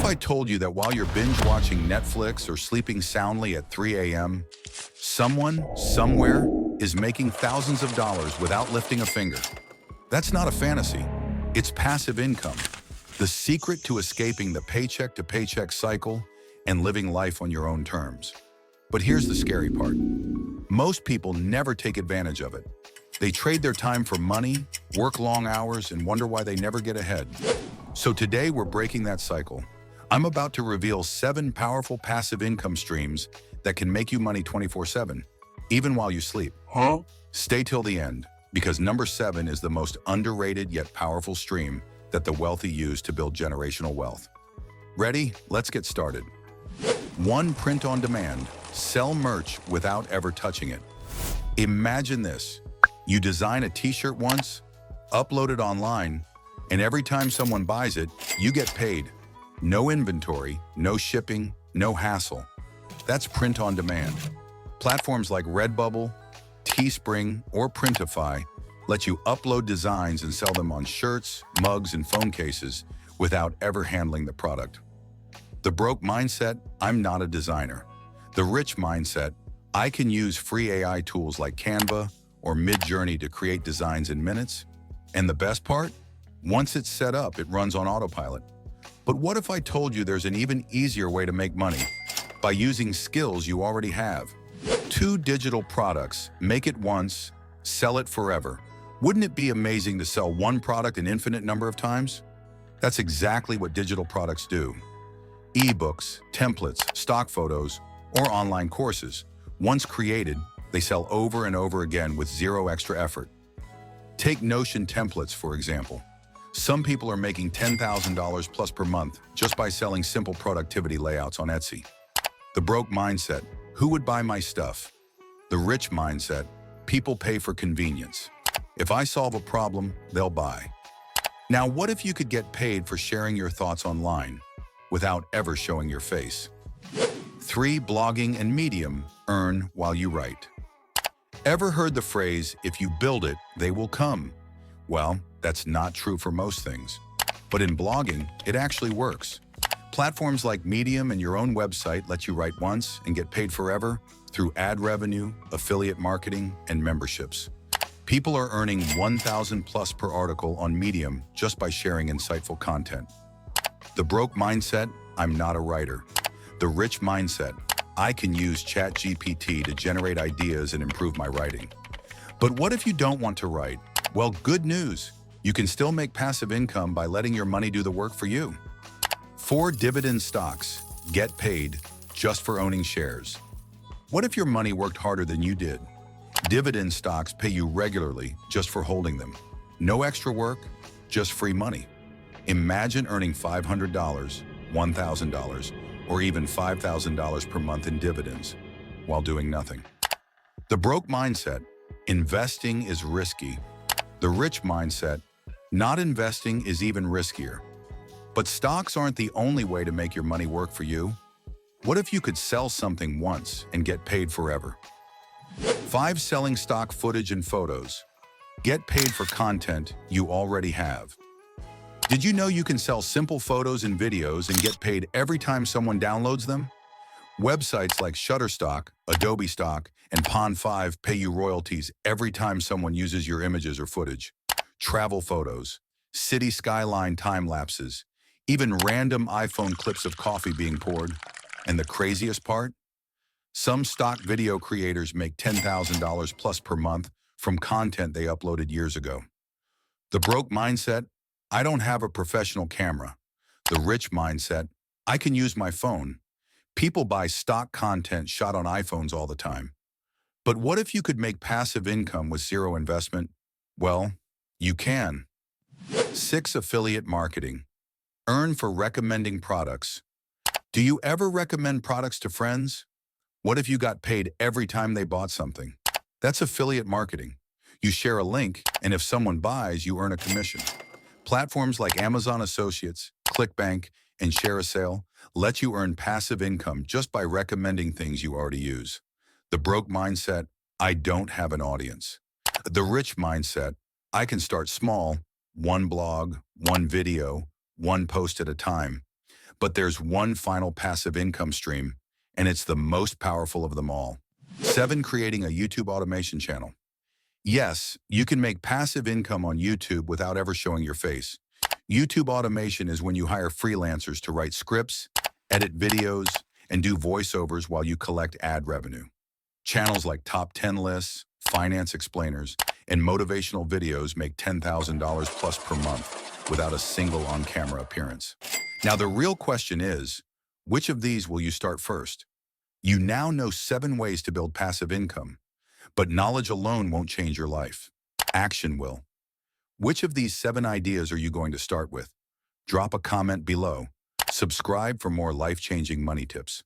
I told you that while you're binge watching Netflix or sleeping soundly at 3 a.m., someone, somewhere, is making thousands of dollars without lifting a finger? That's not a fantasy. It's passive income, the secret to escaping the paycheck-to-paycheck cycle and living life on your own terms. But here's the scary part. Most people never take advantage of it. They trade their time for money, work long hours, and wonder why they never get ahead. So today we're breaking that cycle. I'm about to reveal 7 powerful passive income streams that can make you money 24/7, even while you sleep. Stay till the end, because number 7 is the most underrated yet powerful stream that the wealthy use to build generational wealth. Ready? Let's get started. 1. Print on demand. Sell merch without ever touching it. Imagine this. You design a t-shirt once, upload it online, and every time someone buys it, you get paid. No inventory, no shipping, no hassle. That's print on demand. Platforms like Redbubble, Teespring, or Printify let you upload designs and sell them on shirts, mugs, and phone cases without ever handling the product. The broke mindset, I'm not a designer. The rich mindset, I can use free AI tools like Canva or Midjourney to create designs in minutes. And the best part? Once it's set up, it runs on autopilot. But what if I told you there's an even easier way to make money by using skills you already have? 2 digital products, make it once, sell it forever. Wouldn't it be amazing to sell one product an infinite number of times? That's exactly what digital products do. Ebooks, templates, stock photos, or online courses. Once created, they sell over and over again with zero extra effort. Take Notion templates, for example. Some people are making $10,000 plus per month just by selling simple productivity layouts on Etsy. The broke mindset, who would buy my stuff? The rich mindset, people pay for convenience. If I solve a problem, they'll buy. Now, what if you could get paid for sharing your thoughts online without ever showing your face? 3. Blogging and Medium, earn while you write. Ever heard the phrase, if you build it, they will come? Well, that's not true for most things. But in blogging, it actually works. Platforms like Medium and your own website let you write once and get paid forever through ad revenue, affiliate marketing, and memberships. People are earning $1,000 plus per article on Medium just by sharing insightful content. The broke mindset, I'm not a writer. The rich mindset, I can use ChatGPT to generate ideas and improve my writing. But what if you don't want to write? Well, good news. You can still make passive income by letting your money do the work for you. 4. Dividend stocks, get paid just for owning shares. What if your money worked harder than you did? Dividend stocks pay you regularly just for holding them. No extra work, just free money. Imagine earning $500, $1,000, or even $5,000 per month in dividends while doing nothing. The broke mindset, investing is risky. The rich mindset, not investing is even riskier. But stocks aren't the only way to make your money work for you. What if you could sell something once and get paid forever? 5. Selling stock footage and photos. Get paid for content you already have. Did you know you can sell simple photos and videos and get paid every time someone downloads them? Websites like Shutterstock, Adobe Stock, and Pond5 pay you royalties every time someone uses your images or footage. Travel photos, city skyline time lapses, even random iPhone clips of coffee being poured. And the craziest part? Some stock video creators make $10,000 plus per month from content they uploaded years ago. The broke mindset, I don't have a professional camera. The rich mindset, I can use my phone. People buy stock content shot on iPhones all the time. But what if you could make passive income with zero investment? Well, you can. 6. Affiliate marketing. Earn for recommending products. Do you ever recommend products to friends? What if you got paid every time they bought something? That's affiliate marketing. You share a link, and if someone buys, you earn a commission. Platforms like Amazon Associates, ClickBank, and ShareASale let you earn passive income just by recommending things you already use. The broke mindset, I don't have an audience. The rich mindset, I can start small, one blog, one video, one post at a time. But there's one final passive income stream, and it's the most powerful of them all. 7. Creating a YouTube automation channel. Yes, you can make passive income on YouTube without ever showing your face. YouTube automation is when you hire freelancers to write scripts, edit videos, and do voiceovers while you collect ad revenue. Channels like Top 10 Lists, Finance Explainers, and motivational videos make $10,000 plus per month without a single on-camera appearance. Now, the real question is, which of these will you start first? You now know 7 ways to build passive income, but knowledge alone won't change your life. Action will. Which of these 7 ideas are you going to start with? Drop a comment below. Subscribe for more life-changing money tips.